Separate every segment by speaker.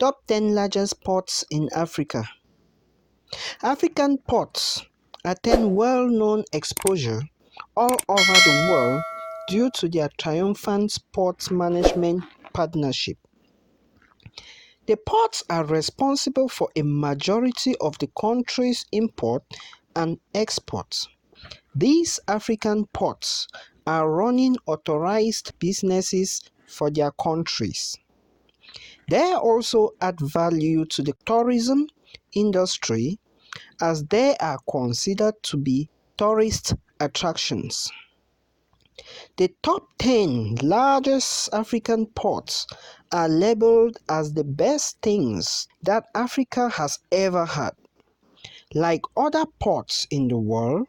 Speaker 1: Top 10 largest ports in Africa. African ports attain well-known exposure all over the world due to their triumphant port management partnership. The ports are responsible for a majority of the country's import and export. These African ports are running authorized businesses for their countries. They also add value to the tourism industry as they are considered to be tourist attractions. The top 10 largest African ports are labeled as the best things that Africa has ever had. Like other ports in the world,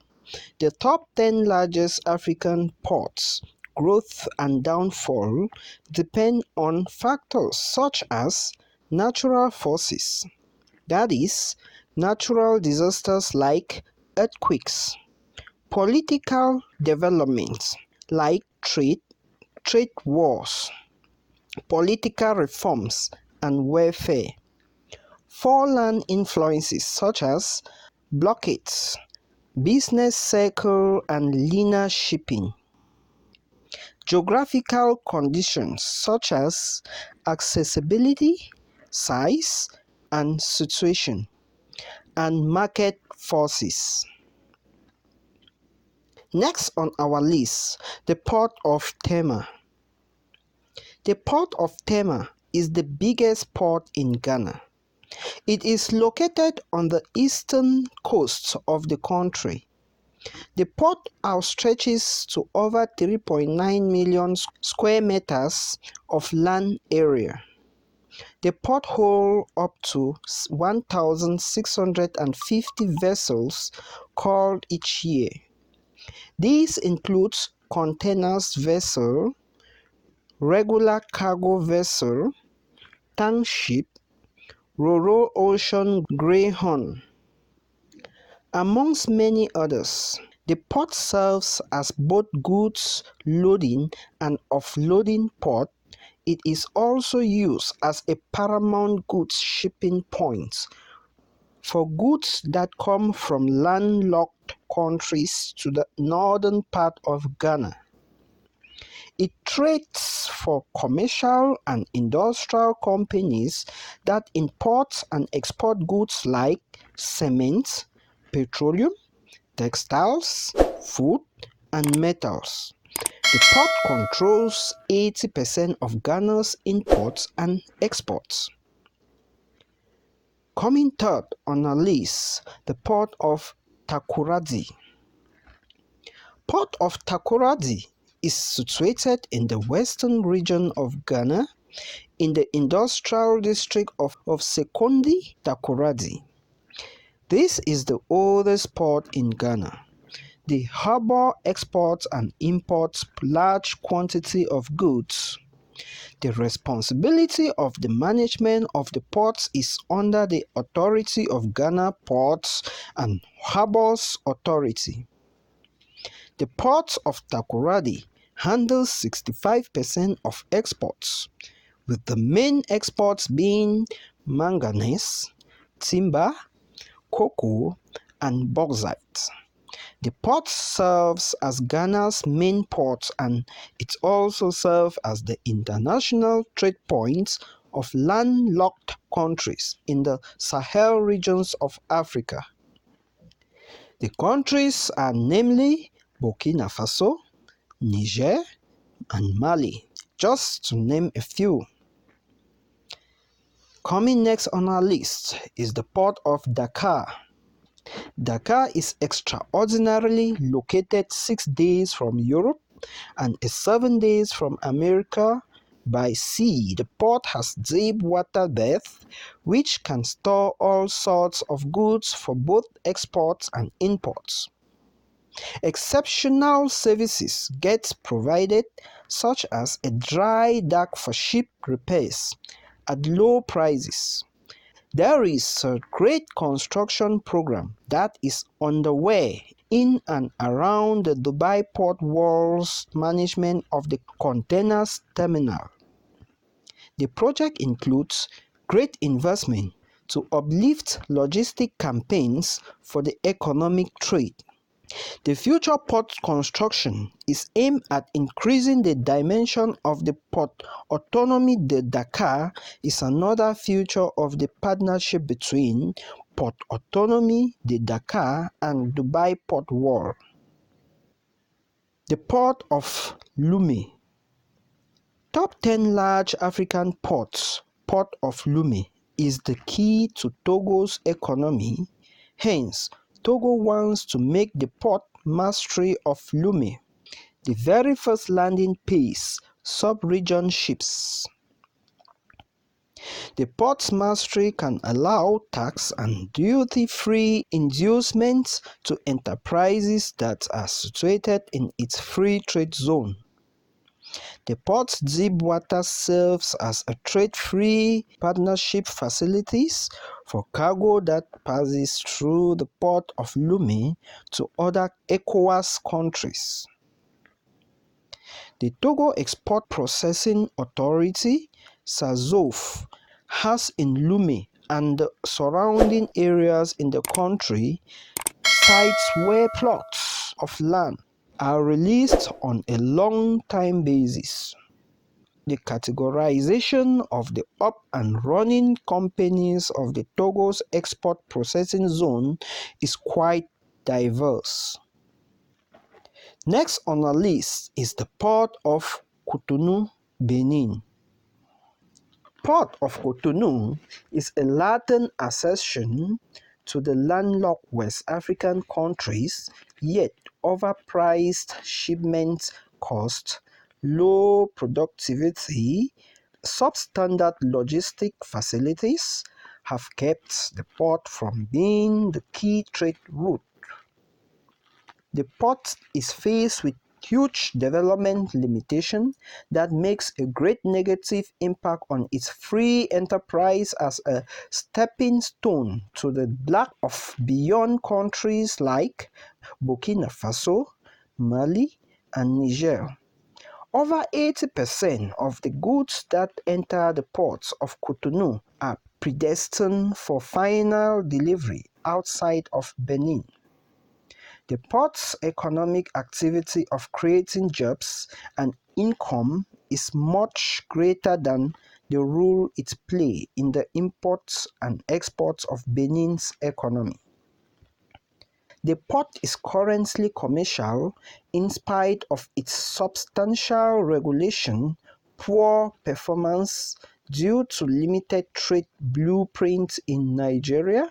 Speaker 1: the top 10 largest African ports' growth and downfall depend on factors such as natural forces, that is, natural disasters like earthquakes, political developments like trade wars, political reforms and welfare, foreign influences such as blockades, business cycle and linear shipping, geographical conditions such as accessibility, size and situation, and market forces. Next on our list, the Port of Tema. The Port of Tema is the biggest port in Ghana. It is located on the eastern coast of the country. The port outstretches to over 3.9 million square meters of land area. The port holds up to 1,650 vessels called each year. These include containers vessel, regular cargo vessel, tank ship, ro-ro ocean greyhound, amongst many others. The port serves as both goods loading and offloading port. It is also used as a paramount goods shipping point for goods that come from landlocked countries to the northern part of Ghana. It trades for commercial and industrial companies that import and export goods like cement, petroleum, textiles, food, and metals. The port controls 80% of Ghana's imports and exports. Coming third on our list, the Port of Takoradi. Port of Takoradi is situated in the western region of Ghana in the industrial district of Sekondi Takoradi. This is the oldest port in Ghana. The harbour exports and imports large quantity of goods. The responsibility of the management of the ports is under the Authority of Ghana Ports and Harbours Authority. The port of Takoradi handles 65% of exports, with the main exports being manganese, timber, cocoa, and bauxite. The port serves as Ghana's main port and it also serves as the international trade point of landlocked countries in the Sahel regions of Africa. The countries are namely Burkina Faso, Niger, and Mali, just to name a few. Coming next on our list is the port of Dakar. Dakar is extraordinarily located 6 days from Europe and 7 days from America by sea. The port has deep water depth, which can store all sorts of goods for both exports and imports. Exceptional services get provided, such as a dry dock for ship repairs at low prices. There is a great construction program that is underway in and around the Dubai Port World's management of the containers terminal. The project includes great investment to uplift logistic campaigns for the economic trade. The future port construction is aimed at increasing the dimension of the port autonomy. The DAKAR is another feature of the partnership between Port Autonomy, the DAKAR, and Dubai Port World. The Port of Lomé. Top 10 large African ports. Port of Lomé is the key to Togo's economy. Hence, Togo wants to make the port mastery of Lomé the very first landing place sub-region ships. The port's mastery can allow tax and duty-free inducements to enterprises that are situated in its free trade zone. The port's deep water serves as a trade-free partnership facilities for cargo that passes through the port of Lomé to other ECOWAS countries. The Togo Export Processing Authority (SAZOF) has in Lomé and the surrounding areas in the country sites where plots of land are released on a long-time basis. The categorization of the up-and-running companies of the Togo's export processing zone is quite diverse. Next on our list is the Port of Cotonou, Benin. Port of Cotonou is a Latin accession to the landlocked West African countries, yet overpriced shipment cost, low productivity, substandard logistic facilities have kept the port from being the key trade route. The port is faced with huge development limitation that makes a great negative impact on its free enterprise as a stepping stone to the lack of beyond countries like Burkina Faso, Mali, and Niger. Over 80% of the goods that enter the ports of Cotonou are predestined for final delivery outside of Benin. The port's economic activity of creating jobs and income is much greater than the role it plays in the imports and exports of Benin's economy. The port is currently commercial in spite of its substantial regulation, poor performance due to limited trade blueprints in Nigeria,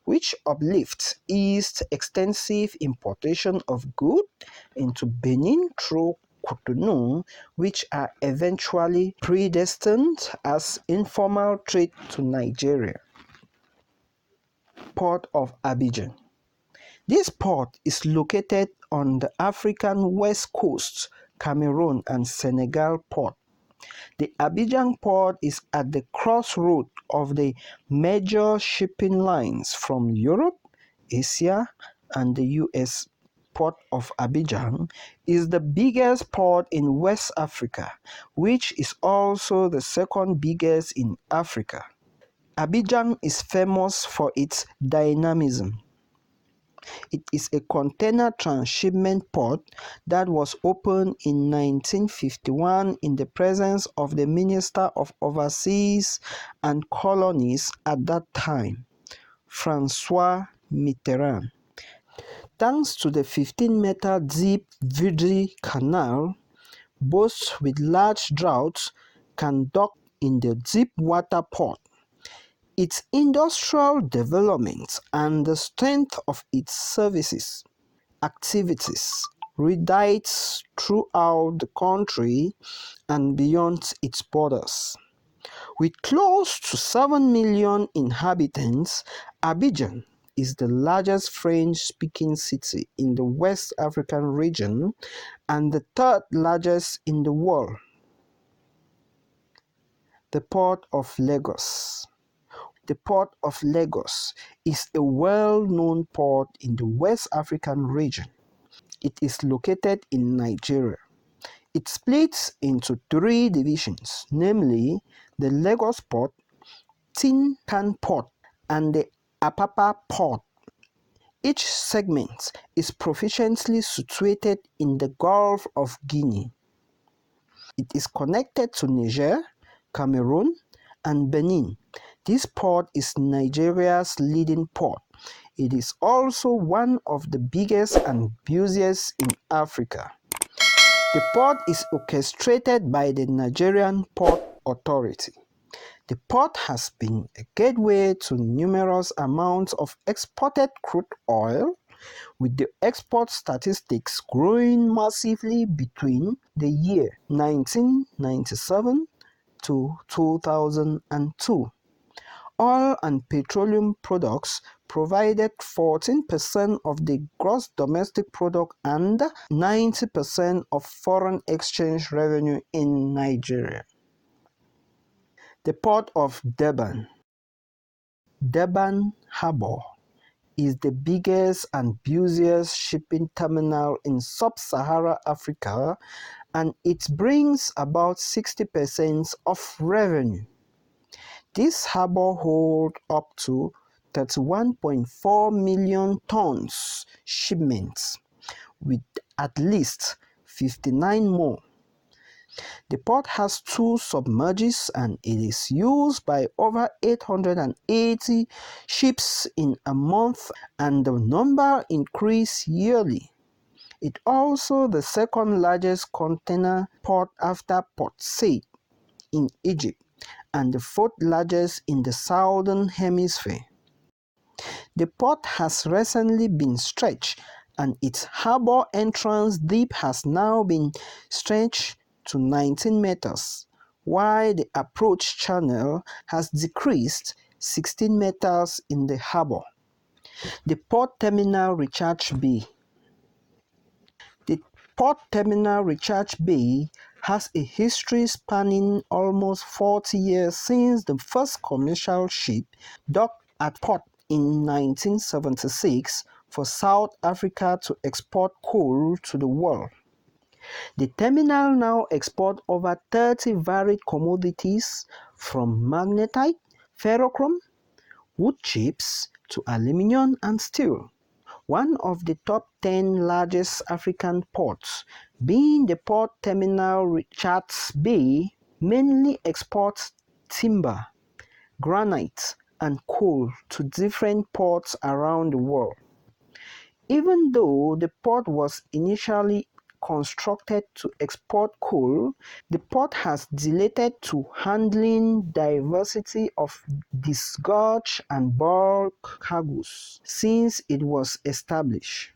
Speaker 1: which uplifts east extensive importation of goods into Benin through Cotonou, which are eventually predestined as informal trade to Nigeria. Port of Abidjan. This port is located on the African west coast, Cameroon and Senegal port. The Abidjan port is at the crossroad of the major shipping lines from Europe, Asia, and the US. Port of Abidjan is the biggest port in West Africa, which is also the second biggest in Africa. Abidjan is famous for its dynamism. It is a container transshipment port that was opened in 1951 in the presence of the Minister of Overseas and Colonies at that time, François Mitterrand. Thanks to the 15-meter deep Vidi Canal, boats with large draughts can dock in the deep water port. Its industrial development and the strength of its services activities radiates throughout the country and beyond its borders. With close to 7 million inhabitants, Abidjan is the largest French-speaking city in the West African region and the third largest in the world. The Port of Lagos. The Port of Lagos is a well-known port in the West African region. It is located in Nigeria. It splits into three divisions, namely the Lagos Port, Tin Can Port and the Apapa Port. Each segment is proficiently situated in the Gulf of Guinea. It is connected to Niger, Cameroon, and Benin. This port is Nigeria's leading port. It is also one of the biggest and busiest in Africa. The port is orchestrated by the Nigerian Port Authority. The port has been a gateway to numerous amounts of exported crude oil, with the export statistics growing massively between the year 1997 to 2002. Oil and petroleum products provided 14% of the gross domestic product and 90% of foreign exchange revenue in Nigeria. The Port of Durban. Durban Harbour is the biggest and busiest shipping terminal in sub-Saharan Africa, and it brings about 60% of revenue. This harbour holds up to 31.4 million tons shipments, with at least 59 more. The port has 2 submerges and it is used by over 880 ships in a month, and the number increases yearly. It is also the second largest container port after Port Said in Egypt and the 4th largest in the Southern Hemisphere. The port has recently been stretched, and its harbour entrance depth has now been stretched to 19 meters, while the approach channel has decreased 16 meters in the harbour. The Port Terminal Rechards Bay. The Port Terminal Rechards Bay has a history spanning almost 40 years since the first commercial ship docked at port in 1976 for South Africa to export coal to the world. The terminal now exports over 30 varied commodities from magnetite, ferrochrome, wood chips to aluminium and steel. One of the top 10 largest African ports, being the Port Terminal Rechards Bay, mainly exports timber, granite, and coal to different ports around the world. Even though the port was initially constructed to export coal, the port has dilated to handling diversity of discharge and bulk cargoes since it was established.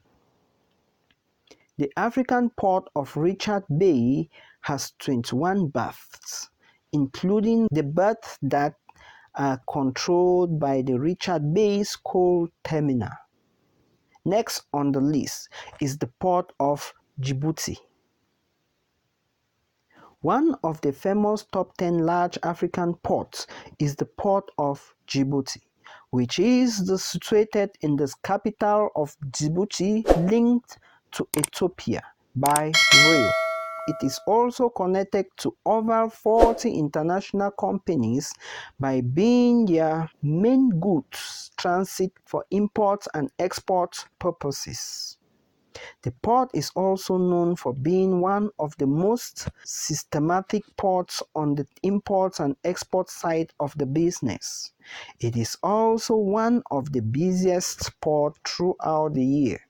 Speaker 1: The African port of Richards Bay has 21 berths, including the berths that are controlled by the Richards Bay Coal Terminal. Next on the list is the Port of Djibouti. One of the famous top 10 large African ports is the Port of Djibouti, which is situated in the capital of Djibouti, linked to Ethiopia by rail. It is also connected to over 40 international companies by being their main goods transit for import and export purposes. The port is also known for being one of the most systematic ports on the import and export side of the business. It is also one of the busiest ports throughout the year.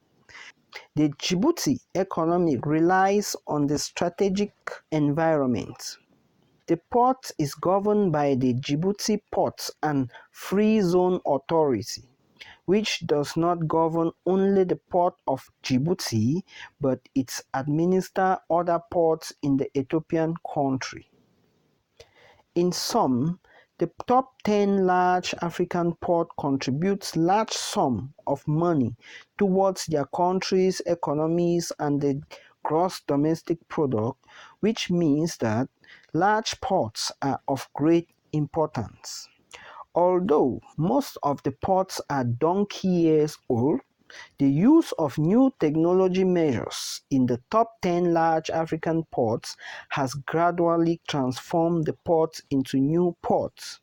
Speaker 1: The Djibouti economy relies on the strategic environment. The port is governed by the Djibouti Ports and Free Zone Authority, which does not govern only the port of Djibouti, but it administers other ports in the Ethiopian country. In sum, the top 10 large African ports contribute large sums of money towards their country's economies and the gross domestic product, which means that large ports are of great importance. Although most of the ports are donkey years old, the use of new technology measures in the top 10 large African ports has gradually transformed the ports into new ports.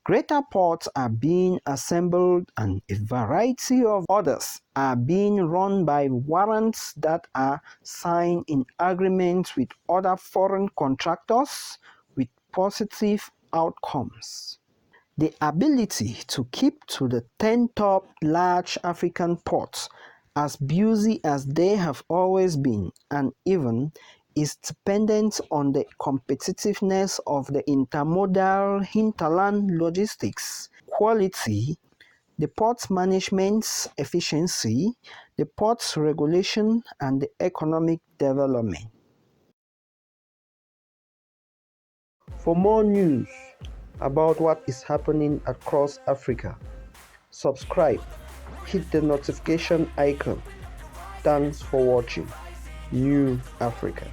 Speaker 1: Greater ports are being assembled and a variety of others are being run by warrants that are signed in agreement with other foreign contractors with positive outcomes. The ability to keep to the 10 top large African ports as busy as they have always been, and even is dependent on the competitiveness of the intermodal hinterland logistics, quality, the port management's efficiency, the port's regulation, and the economic development. For more news about what is happening across Africa, subscribe, hit the notification icon. Thanks for watching New Africa.